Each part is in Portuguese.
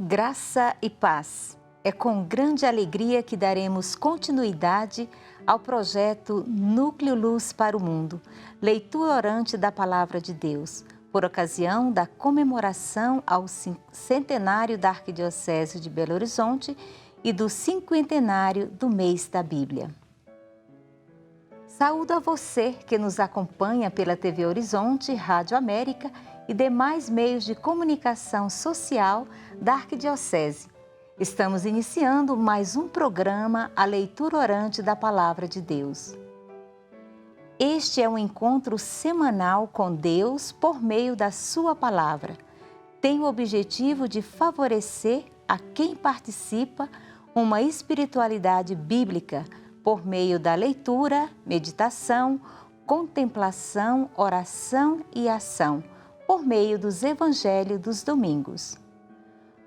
Graça e paz. É com grande alegria que daremos continuidade ao projeto Núcleo Luz para o Mundo, leitura orante da Palavra de Deus, por ocasião da comemoração ao centenário da Arquidiocese de Belo Horizonte e do cinquentenário do mês da Bíblia. Saúdo a você que nos acompanha pela TV Horizonte, Rádio América e demais meios de comunicação social da Arquidiocese. Estamos iniciando mais um programa, a leitura orante da Palavra de Deus. Este é um encontro semanal com Deus por meio da Sua Palavra. Tem o objetivo de favorecer a quem participa uma espiritualidade bíblica por meio da leitura, meditação, contemplação, oração e ação, por meio dos evangelhos dos domingos.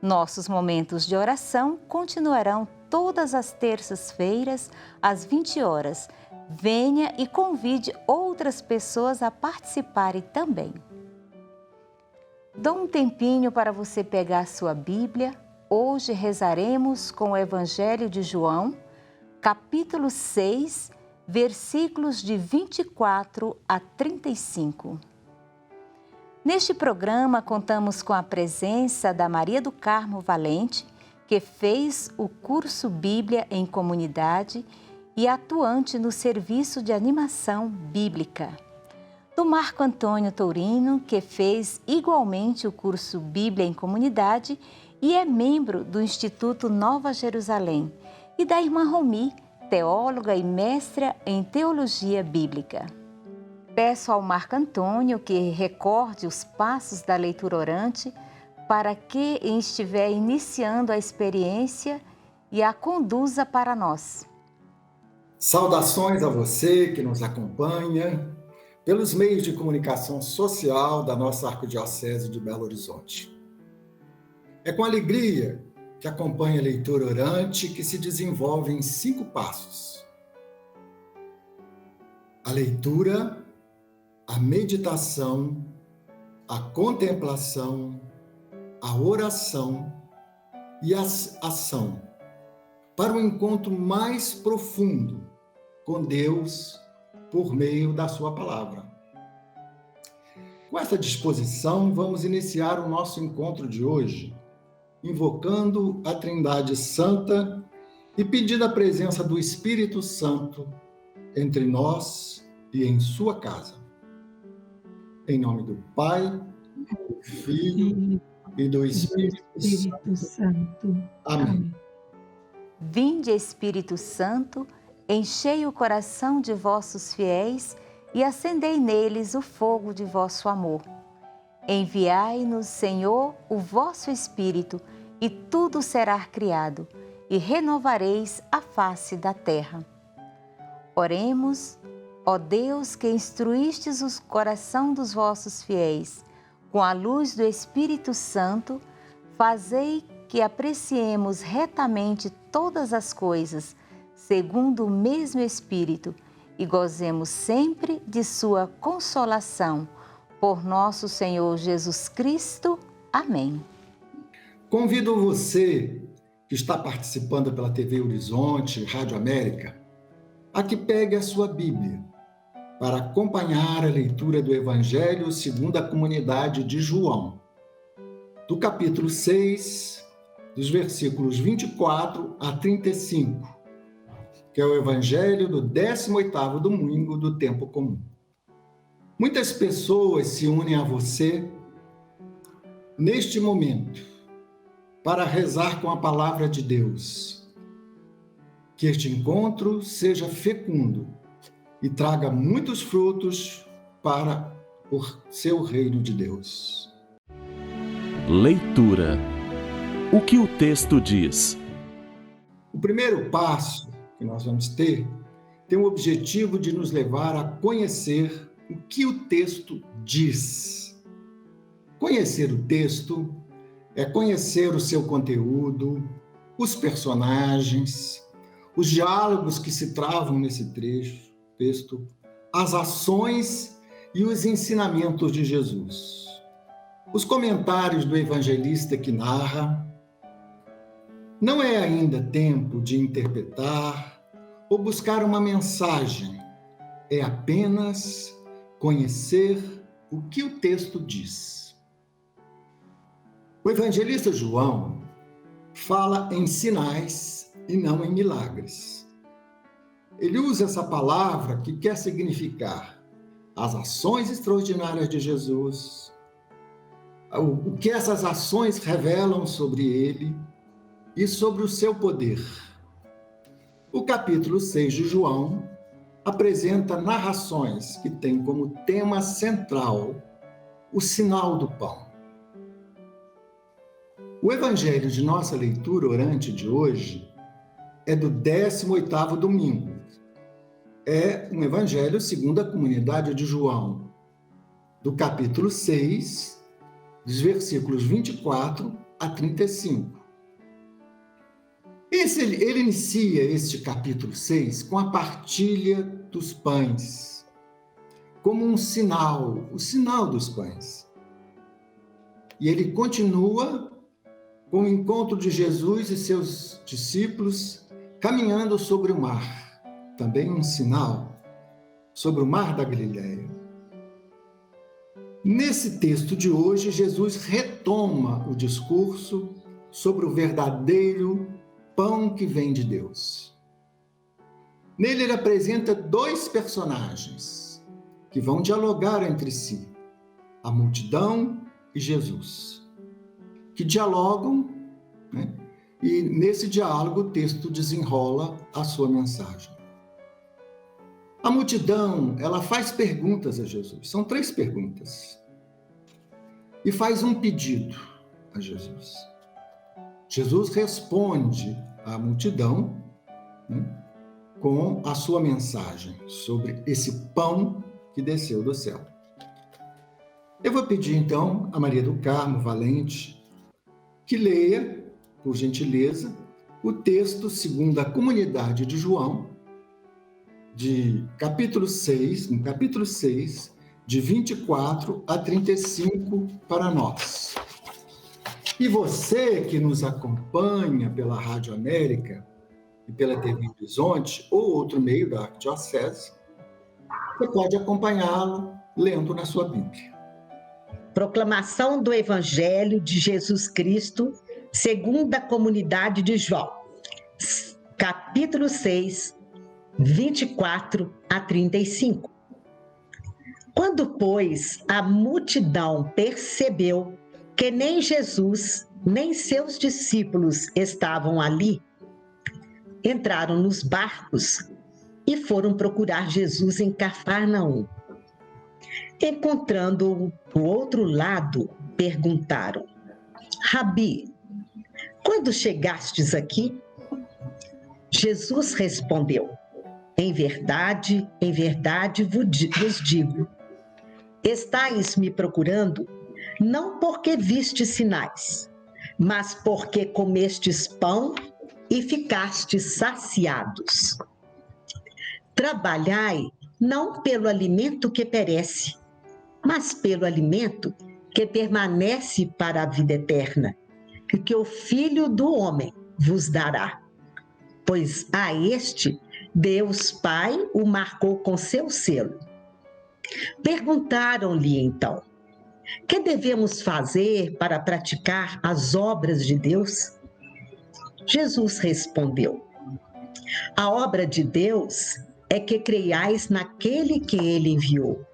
Nossos momentos de oração continuarão todas as terças-feiras, às 20 horas. Venha e convide outras pessoas a participarem também. Dou um tempinho para você pegar a sua Bíblia. Hoje rezaremos com o Evangelho de João, capítulo 6, versículos de 24 a 35. Neste programa, contamos com a presença da Maria do Carmo Valente, que fez o curso Bíblia em Comunidade e atuante no serviço de animação bíblica. Do Marco Antônio Tourino, que fez igualmente o curso Bíblia em Comunidade e é membro do Instituto Nova Jerusalém. E da irmã Romi, teóloga e mestra em Teologia Bíblica. Peço ao Marco Antônio que recorde os passos da leitura orante para que estiver iniciando a experiência e a conduza para nós. Saudações a você que nos acompanha pelos meios de comunicação social da nossa Arquidiocese de Belo Horizonte. É com alegria que acompanha a leitura orante que se desenvolve em 5 passos. A leitura, a meditação, a contemplação, a oração e a ação, para um encontro mais profundo com Deus por meio da sua palavra. Com essa disposição, vamos iniciar o nosso encontro de hoje, invocando a Trindade Santa e pedindo a presença do Espírito Santo entre nós e em sua casa. Em nome do Pai, do Filho e do Espírito Santo. Amém. Vinde, Espírito Santo, enchei o coração de vossos fiéis e acendei neles o fogo de vosso amor. Enviai-nos, Senhor, o vosso Espírito, e tudo será criado, e renovareis a face da terra. Oremos, ó Deus, que instruístes o coração dos vossos fiéis, com a luz do Espírito Santo, fazei que apreciemos retamente todas as coisas, segundo o mesmo Espírito, e gozemos sempre de sua consolação. Por nosso Senhor Jesus Cristo. Amém. Convido você que está participando pela TV Horizonte, Rádio América, a que pegue a sua Bíblia para acompanhar a leitura do Evangelho segundo a comunidade de João, do capítulo 6, dos versículos 24 a 35, que é o Evangelho do 18º domingo do tempo comum. Muitas pessoas se unem a você neste momento para rezar com a palavra de Deus. Que este encontro seja fecundo e traga muitos frutos para o seu reino de Deus. Leitura. O que o texto diz? O primeiro passo que nós vamos ter tem o objetivo de nos levar a conhecer o que o texto diz. Texto o texto é conhecer o seu conteúdo, os personagens, os diálogos que se travam nesse texto, as ações e os ensinamentos de Jesus. Os comentários do evangelista que narra, Não é ainda tempo de interpretar ou buscar uma mensagem. É apenas conhecer o que o texto diz. O evangelista João fala em sinais e não em milagres. Ele usa essa palavra que quer significar as ações extraordinárias de Jesus, o que essas ações revelam sobre ele e sobre o seu poder. O capítulo 6 de João apresenta narrações que têm como tema central o sinal do pão. O evangelho de nossa leitura orante de hoje é do 18º domingo. É um evangelho segundo a comunidade de João, do capítulo 6, dos versículos 24 a 35. Ele inicia este capítulo 6 com a partilha dos pães, como um sinal, o sinal dos pães. E ele continua com o encontro de Jesus e seus discípulos caminhando sobre o mar, também um sinal, sobre o mar da Galileia. Nesse texto de hoje, Jesus retoma o discurso sobre o verdadeiro pão que vem de Deus. Nele ele apresenta dois personagens que vão dialogar entre si, a multidão e Jesus, que dialogam, né? E nesse diálogo o texto desenrola a sua mensagem. A multidão, ela faz perguntas a Jesus, são 3 perguntas, e faz um pedido a Jesus. Jesus responde à multidão, né, com a sua mensagem sobre esse pão que desceu do céu. Eu vou pedir, então, a Maria do Carmo Valente que leia, por gentileza, o texto segundo a comunidade de João, de capítulo 6, no capítulo 6, de 24 a 35, para nós. E você que nos acompanha pela Rádio América e pela TV Horizonte ou outro meio da Arquidiocese, você pode acompanhá-lo lendo na sua Bíblia. Proclamação do Evangelho de Jesus Cristo, segundo a comunidade de João, capítulo 6, 24 a 35. Quando, pois, a multidão percebeu que nem Jesus, nem seus discípulos estavam ali, entraram nos barcos e foram procurar Jesus em Cafarnaum. Encontrando-o do outro lado, perguntaram: Rabi, quando chegastes aqui? Jesus respondeu: em verdade vos digo, estáis me procurando, não porque vistes sinais, mas porque comestes pão e ficastes saciados. Trabalhai não pelo alimento que perece, mas pelo alimento que permanece para a vida eterna, e que o Filho do Homem vos dará. Pois a este Deus Pai o marcou com seu selo. Perguntaram-lhe então: que devemos fazer para praticar as obras de Deus? Jesus respondeu: a obra de Deus é que creiais naquele que ele enviou.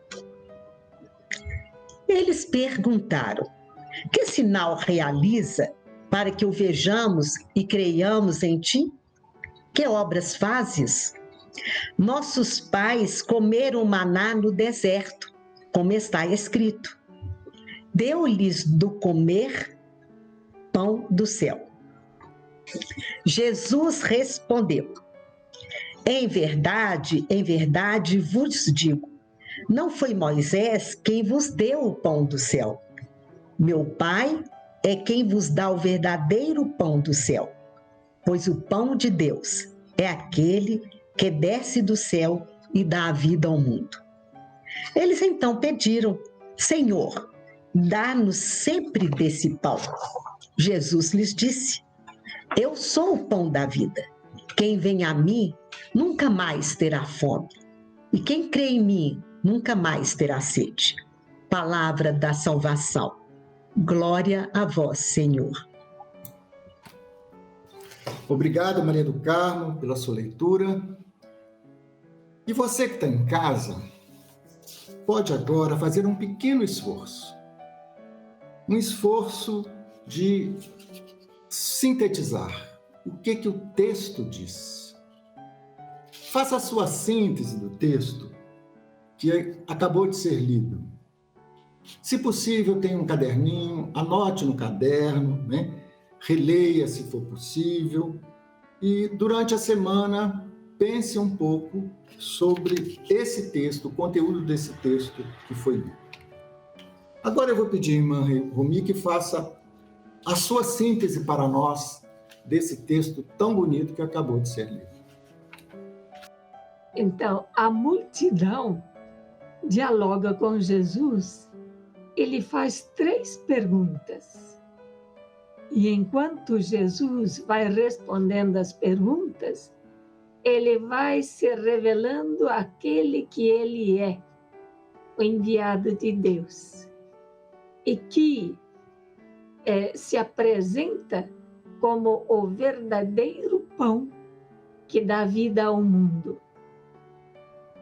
Eles perguntaram: que sinal realiza para que o vejamos e creiamos em ti? Que obras fazes? Nossos pais comeram maná no deserto, como está escrito. Deu-lhes do comer pão do céu. Jesus respondeu: em verdade vos digo, não foi Moisés quem vos deu o pão do céu. Meu Pai é quem vos dá o verdadeiro pão do céu, pois o pão de Deus é aquele que desce do céu e dá a vida ao mundo. Eles então pediram: Senhor, dá-nos sempre desse pão. Jesus lhes disse: Eu sou o pão da vida. Quem vem a mim nunca mais terá fome. E quem crê em mim nunca mais terá sede. Palavra da salvação. Glória a vós, Senhor. Obrigado, Maria do Carmo, pela sua leitura. E você que está em casa, pode agora fazer um pequeno esforço. Um esforço de sintetizar o que o texto diz. Faça a sua síntese do texto que acabou de ser lido. Se possível, tenha um caderninho, anote no caderno, né? Releia se for possível e durante a semana pense um pouco sobre esse texto, o conteúdo desse texto que foi lido. Agora eu vou pedir à irmã Romi que faça a sua síntese para nós desse texto tão bonito que acabou de ser lido. Então, a multidão dialoga com Jesus. Ele faz 3 perguntas. E enquanto Jesus vai respondendo as perguntas, ele vai se revelando aquele que ele é, o enviado de Deus. E que se apresenta como o verdadeiro pão que dá vida ao mundo.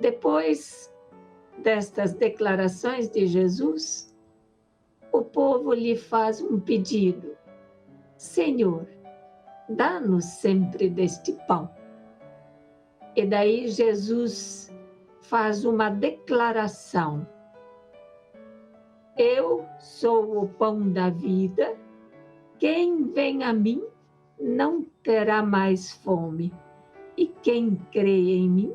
Depois destas declarações de Jesus, o povo lhe faz um pedido: Senhor, dá-nos sempre deste pão. E daí Jesus faz uma declaração: eu sou o pão da vida, quem vem a mim não terá mais fome, e quem crê em mim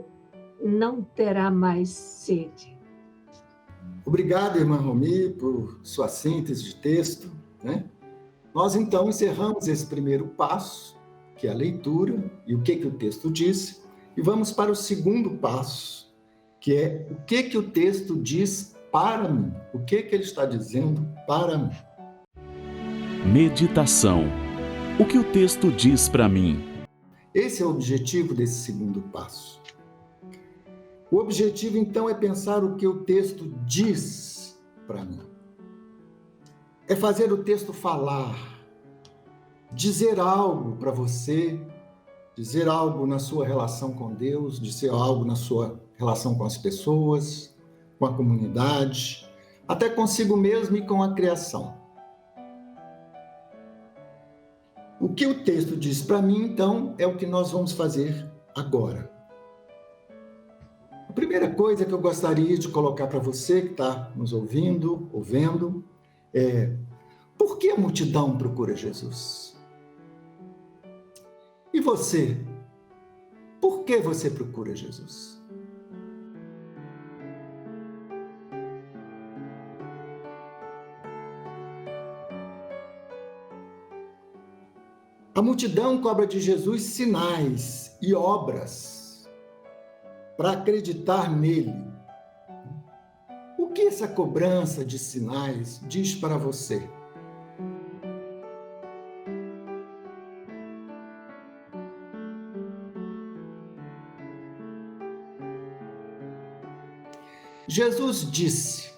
não terá mais sede. Obrigado, irmã Romi, por sua síntese de texto, né? Nós, então, encerramos esse primeiro passo, que é a leitura, e o que o texto diz, e vamos para o segundo passo, que é o que o texto diz para mim, o que ele está dizendo para mim. Meditação. O que o texto diz para mim? Esse é o objetivo desse segundo passo. O objetivo, então, é pensar o que o texto diz para mim. É fazer o texto falar, dizer algo para você, dizer algo na sua relação com Deus, dizer algo na sua relação com as pessoas, com a comunidade, até consigo mesmo e com a criação. O que o texto diz para mim, então, é o que nós vamos fazer agora. A primeira coisa que eu gostaria de colocar para você que está nos ouvindo, ou vendo, é: por que a multidão procura Jesus? E você? Por que você procura Jesus? A multidão cobra de Jesus sinais e obras para acreditar nele. O que essa cobrança de sinais diz para você? Jesus disse: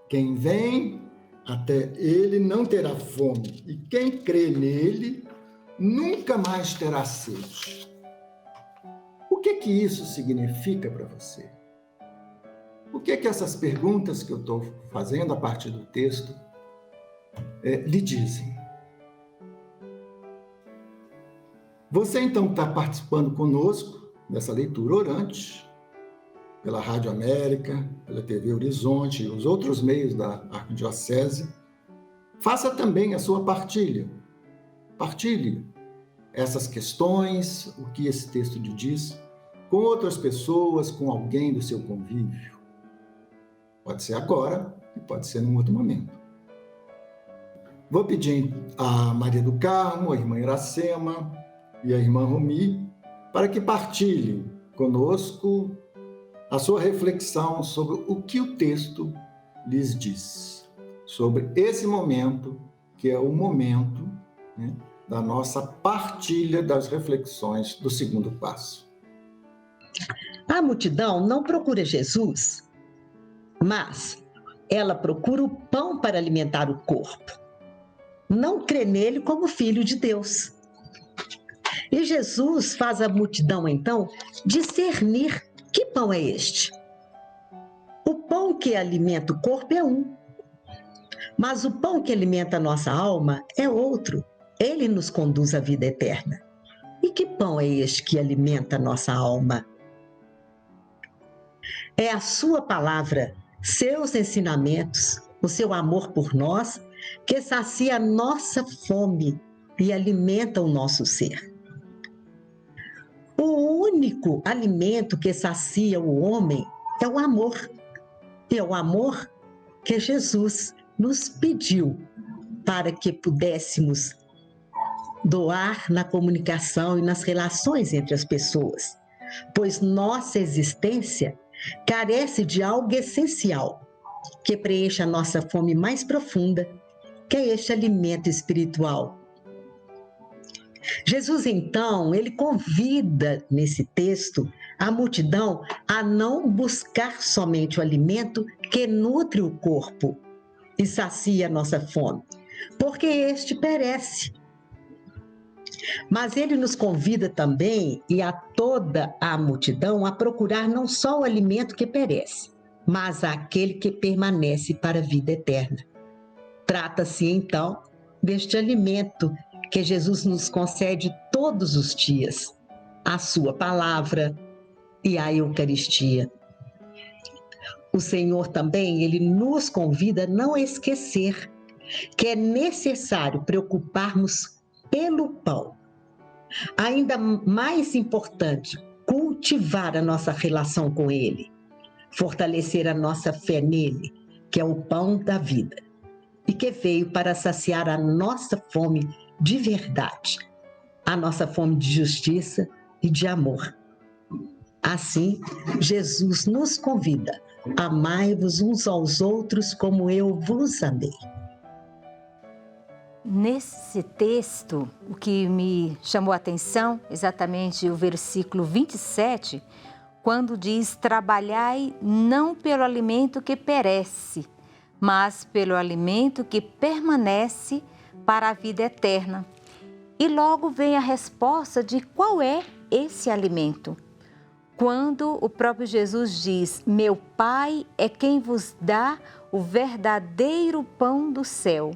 quem vem até ele não terá fome, e quem crê nele nunca mais terá sede. O que isso significa para você? O que essas perguntas que eu estou fazendo a partir do texto lhe dizem? Você, então, está participando conosco dessa leitura orante, pela Rádio América, pela TV Horizonte e os outros meios da Arquidiocese. Faça também a sua partilha. Partilhe essas questões, o que esse texto lhe diz, com outras pessoas, com alguém do seu convívio. Pode ser agora e pode ser num outro momento. Vou pedir a Maria do Carmo, a irmã Iracema e a irmã Romi para que partilhem conosco a sua reflexão sobre o que o texto lhes diz, sobre esse momento, que é o momento, né, da nossa partilha das reflexões do segundo passo. A multidão não procura Jesus, mas ela procura o pão para alimentar o corpo. Não crê nele como filho de Deus. E Jesus faz a multidão, então, discernir que pão é este. O pão que alimenta o corpo é um, mas o pão que alimenta a nossa alma é outro. Ele nos conduz à vida eterna. E que pão é este que alimenta a nossa alma? É a sua palavra, seus ensinamentos, o seu amor por nós, que sacia a nossa fome e alimenta o nosso ser. O único alimento que sacia o homem é o amor. E é o amor que Jesus nos pediu para que pudéssemos doar na comunicação e nas relações entre as pessoas, pois nossa existência carece de algo essencial que preencha a nossa fome mais profunda, que é este alimento espiritual. Jesus, então, ele convida nesse texto a multidão a não buscar somente o alimento que nutre o corpo e sacia a nossa fome, porque este perece. Mas ele nos convida também, e a toda a multidão, a procurar não só o alimento que perece, mas aquele que permanece para a vida eterna. Trata-se, então, deste alimento que Jesus nos concede todos os dias, a sua palavra e a Eucaristia. O Senhor também, ele nos convida a não esquecer que é necessário preocuparmos pelo pão. Ainda mais importante, cultivar a nossa relação com ele, fortalecer a nossa fé nele, que é o pão da vida, e que veio para saciar a nossa fome de verdade, a nossa fome de justiça e de amor. Assim, Jesus nos convida: amai-vos uns aos outros como eu vos amei. Nesse texto, o que me chamou a atenção, exatamente o versículo 27, quando diz: trabalhai não pelo alimento que perece, mas pelo alimento que permanece para a vida eterna. E logo vem a resposta de qual é esse alimento. Quando o próprio Jesus diz: meu Pai é quem vos dá o verdadeiro pão do céu,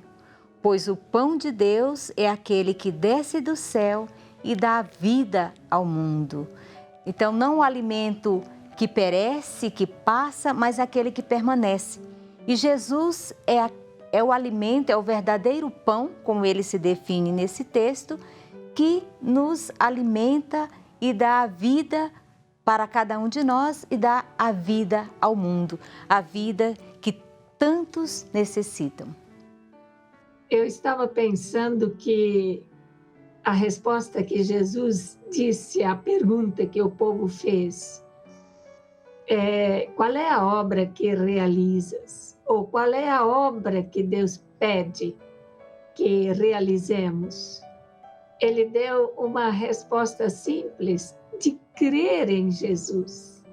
pois o pão de Deus é aquele que desce do céu e dá vida ao mundo. Então, não o alimento que perece, que passa, mas aquele que permanece. E Jesus é o alimento, é o verdadeiro pão, como ele se define nesse texto, que nos alimenta e dá a vida para cada um de nós e dá a vida ao mundo, a vida que tantos necessitam. Eu estava pensando que a resposta que Jesus disse à pergunta que o povo fez qual é a obra que realizas? Ou qual é a obra que Deus pede que realizemos? Ele deu uma resposta simples de crer em Jesus.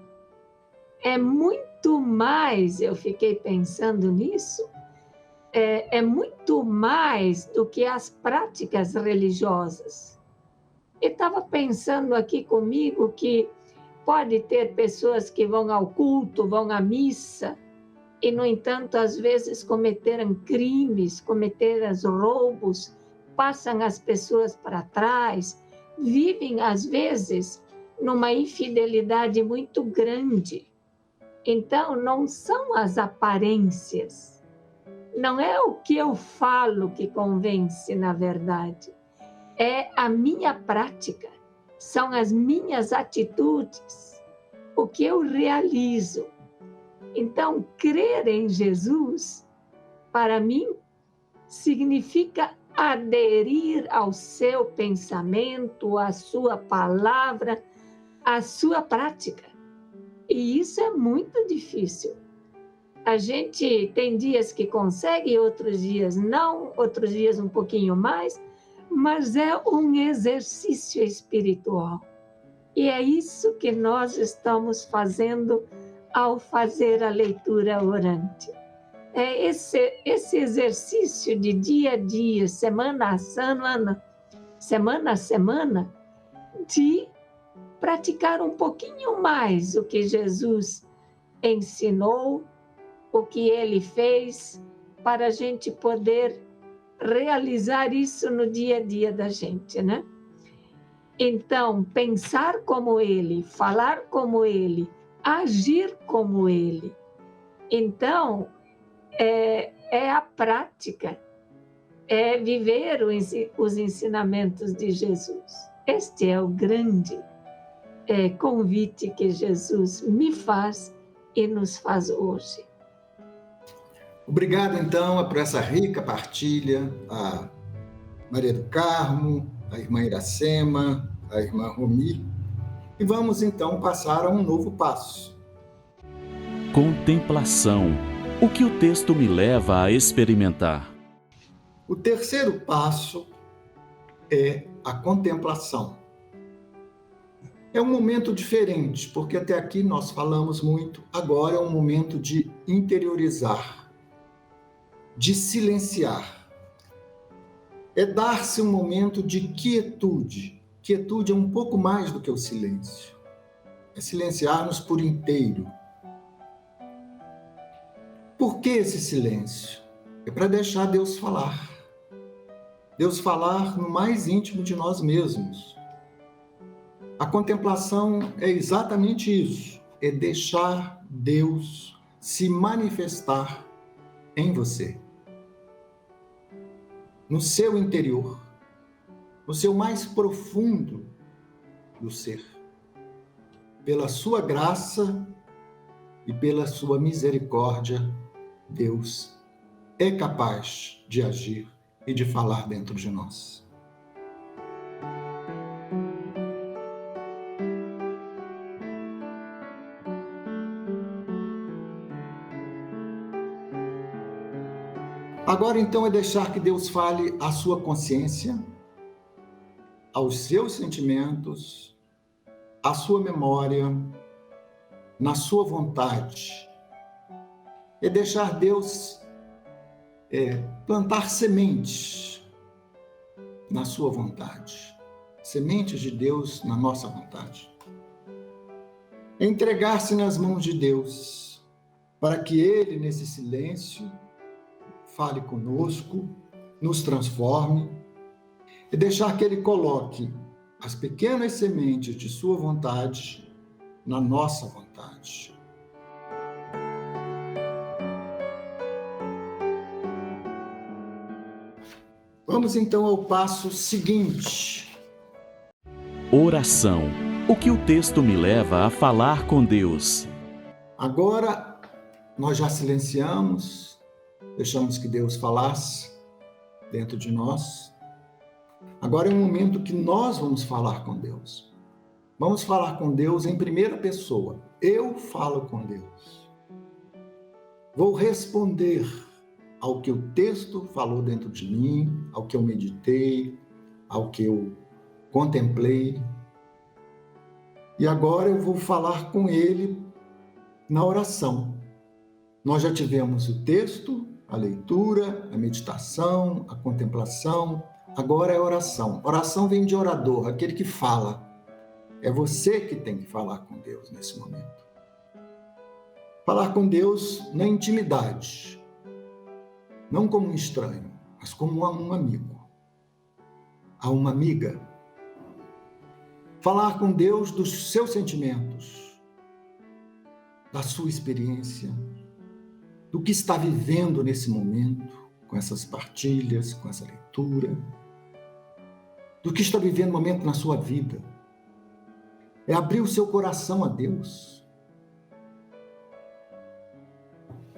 É muito mais, eu fiquei pensando nisso, é muito mais do que as práticas religiosas. Eu estava pensando aqui comigo que pode ter pessoas que vão ao culto, vão à missa, e, no entanto, às vezes cometeram crimes, cometeram roubos, passam as pessoas para trás, vivem, às vezes, numa infidelidade muito grande. Então, não são as aparências, não é o que eu falo que convence, na verdade, é a minha prática, são as minhas atitudes, o que eu realizo. Então, crer em Jesus, para mim, significa aderir ao seu pensamento, à sua palavra, à sua prática. E isso é muito difícil. A gente tem dias que consegue, outros dias não, outros dias um pouquinho mais, mas é um exercício espiritual. E é isso que nós estamos fazendo ao fazer a leitura orante. É esse exercício de dia a dia, semana a semana, de praticar um pouquinho mais o que Jesus ensinou, o que ele fez, para a gente poder realizar isso no dia a dia da gente, né? Então, pensar como ele, falar como ele, agir como ele. Então, é a prática, é viver os ensinamentos de Jesus. Este é o grande convite que Jesus me faz e nos faz hoje. Obrigado, então, por essa rica partilha, a Maria do Carmo, a irmã Iracema, a irmã Romi. E vamos, então, passar a um novo passo. Contemplação. O que o texto me leva a experimentar? O terceiro passo é a contemplação. É um momento diferente, porque até aqui nós falamos muito, agora é um momento de interiorizar, de silenciar. É dar-se um momento de quietude. Quietude é um pouco mais do que o silêncio. É silenciar-nos por inteiro. Por que esse silêncio? É para deixar Deus falar. Deus falar no mais íntimo de nós mesmos. A contemplação é exatamente isso. É deixar Deus se manifestar em você. No seu interior. No seu mais profundo do ser. Pela sua graça e pela sua misericórdia, Deus é capaz de agir e de falar dentro de nós. Agora, então, é deixar que Deus fale à sua consciência, aos seus sentimentos, à sua memória, na sua vontade. É deixar Deus plantar sementes na sua vontade. Sementes de Deus na nossa vontade. É entregar-se nas mãos de Deus, para que Ele, nesse silêncio, fale conosco, nos transforme, e deixar que Ele coloque as pequenas sementes de sua vontade na nossa vontade. Vamos então ao passo seguinte. Oração. O que o texto me leva a falar com Deus? Agora, nós já silenciamos, deixamos que Deus falasse dentro de nós. Agora é um momento que nós vamos falar com Deus. Vamos falar com Deus em primeira pessoa. Eu falo com Deus. Vou responder ao que o texto falou dentro de mim, ao que eu meditei, ao que eu contemplei. E agora eu vou falar com Ele na oração. Nós já tivemos o texto, a leitura, a meditação, a contemplação. Agora é oração. Oração vem de orador, aquele que fala. É você que tem que falar com Deus nesse momento. Falar com Deus na intimidade. Não como um estranho, mas como um amigo. A uma amiga. Falar com Deus dos seus sentimentos, da sua experiência, do que está vivendo nesse momento, com essas partilhas, com essa leitura, do que está vivendo no momento na sua vida. É abrir o seu coração a Deus.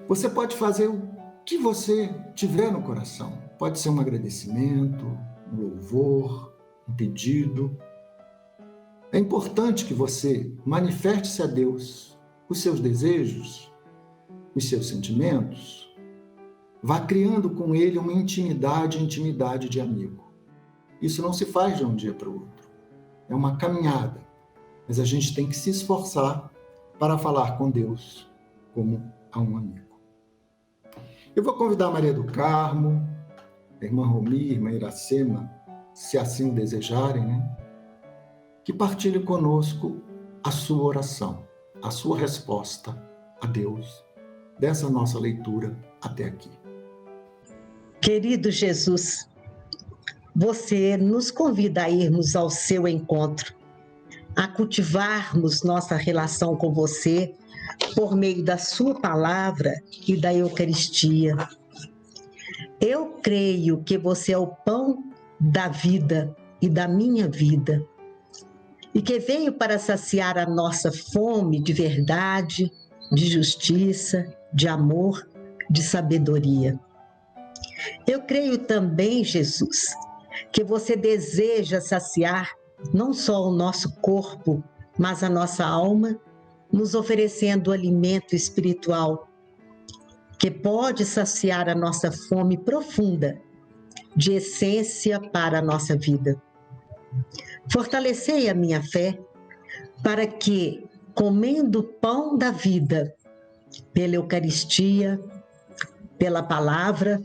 Você pode fazer o que você tiver no coração. Pode ser um agradecimento, um louvor, um pedido. É importante que você manifeste-se a Deus os seus desejos, os seus sentimentos. Vá criando com Ele uma intimidade de amigo. Isso não se faz de um dia para o outro. É uma caminhada. Mas a gente tem que se esforçar para falar com Deus como a um amigo. Eu vou convidar a Maria do Carmo, a irmã Romi, a irmã Iracema, se assim o desejarem, né? Que partilhe conosco a sua oração, a sua resposta a Deus, dessa nossa leitura até aqui. Querido Jesus, você nos convida a irmos ao seu encontro, a cultivarmos nossa relação com você por meio da sua palavra e da Eucaristia. Eu creio que você é o pão da vida e da minha vida, e que veio para saciar a nossa fome de verdade, de justiça, de amor, de sabedoria. Eu creio também, Jesus, que você deseja saciar não só o nosso corpo, mas a nossa alma, nos oferecendo alimento espiritual, que pode saciar a nossa fome profunda de essência para a nossa vida. Fortalecei a minha fé para que, comendo o pão da vida, pela Eucaristia, pela palavra,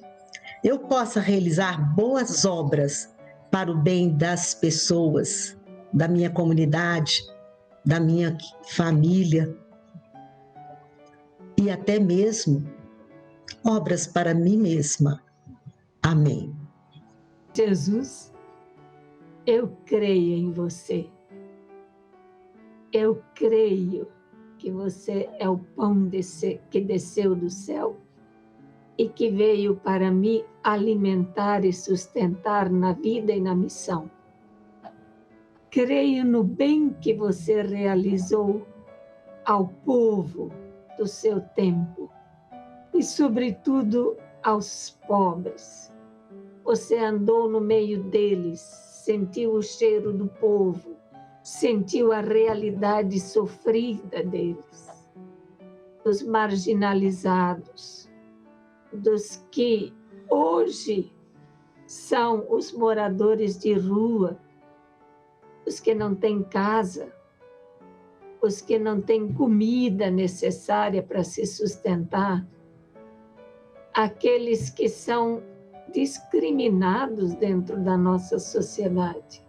eu possa realizar boas obras para o bem das pessoas, da minha comunidade, da minha família e até mesmo obras para mim mesma. Amém. Jesus, eu creio em você. Eu creio que você é o pão que desceu do céu e que veio para me alimentar e sustentar na vida e na missão. Creio no bem que você realizou ao povo do seu tempo e, sobretudo, aos pobres. Você andou no meio deles, sentiu o cheiro do povo, sentiu a realidade sofrida deles, dos marginalizados, dos que hoje são os moradores de rua, os que não têm casa, os que não têm comida necessária para se sustentar, aqueles que são discriminados dentro da nossa sociedade.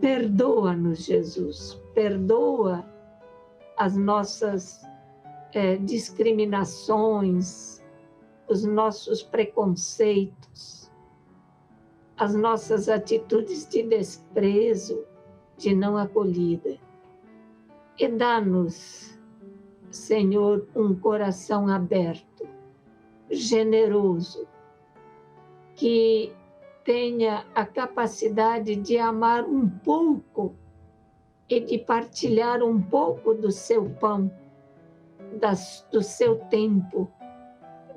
Perdoa-nos, Jesus, perdoa as nossas discriminações, os nossos preconceitos, as nossas atitudes de desprezo, de não acolhida. E dá-nos, Senhor, um coração aberto, generoso, que tenha a capacidade de amar um pouco e de partilhar um pouco do seu pão, do seu tempo,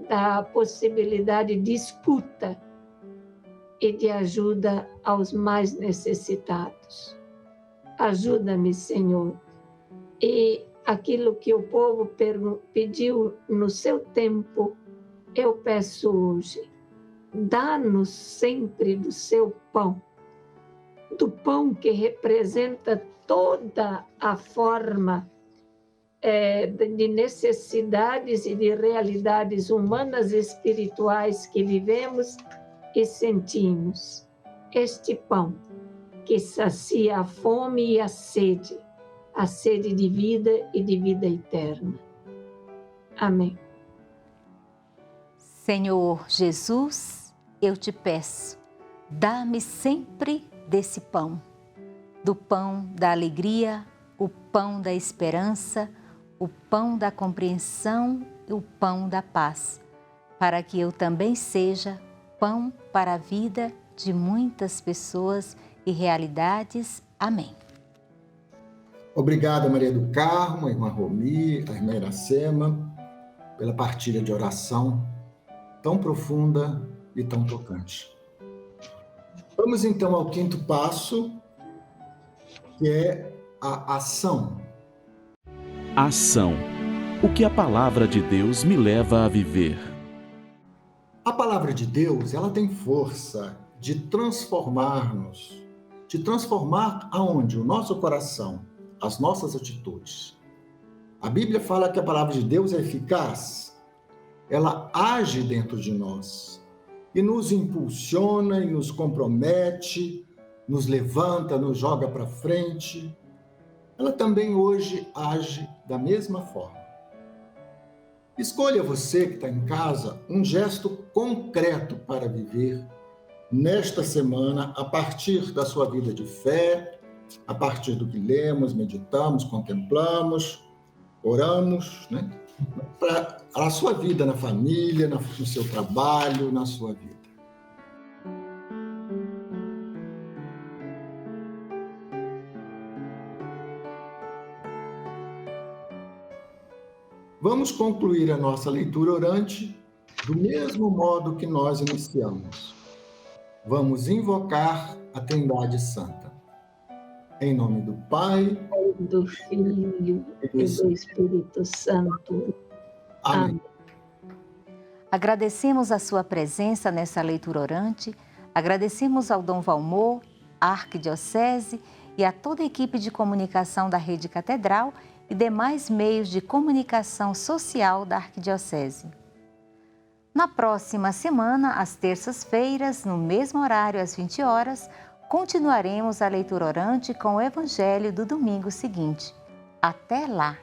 da possibilidade de escuta e de ajuda aos mais necessitados. Ajuda-me, Senhor. E aquilo que o povo pediu no seu tempo, eu peço hoje. Dá-nos sempre do seu pão, do pão que representa toda a forma de necessidades e de realidades humanas e espirituais que vivemos e sentimos. Este pão que sacia a fome e a sede de vida e de vida eterna. Amém. Senhor Jesus, eu te peço, dá-me sempre desse pão, do pão da alegria, o pão da esperança, o pão da compreensão e o pão da paz, para que eu também seja pão para a vida de muitas pessoas e realidades. Amém. Obrigado, Maria do Carmo, a irmã Romi, a irmã Iracema, pela partilha de oração tão profunda e tão tocante. Vamos então ao quinto passo, que é a ação. Ação. O que a palavra de Deus me leva a viver? A palavra de Deus, ela tem força de transformar-nos. De transformar aonde? O nosso coração, as nossas atitudes. A Bíblia fala que a palavra de Deus é eficaz. Ela age dentro de nós e nos impulsiona e nos compromete, nos levanta, nos joga para frente. Ela também hoje age da mesma forma. Escolha você que está em casa um gesto concreto para viver nesta semana, a partir da sua vida de fé, a partir do que lemos, meditamos, contemplamos, oramos, né? Para a sua vida na família, no seu trabalho, na sua vida. Vamos concluir a nossa leitura orante do mesmo modo que nós iniciamos. Vamos invocar a Trindade Santa. Em nome do Pai, do Filho e do Espírito Santo. Amém. Agradecemos a sua presença nessa leitura orante, agradecemos ao Dom Valmor, à Arquidiocese e a toda a equipe de comunicação da Rede Catedral e demais meios de comunicação social da Arquidiocese. Na próxima semana, às terças-feiras, no mesmo horário, às 20 horas, continuaremos a leitura orante com o Evangelho do domingo seguinte. Até lá!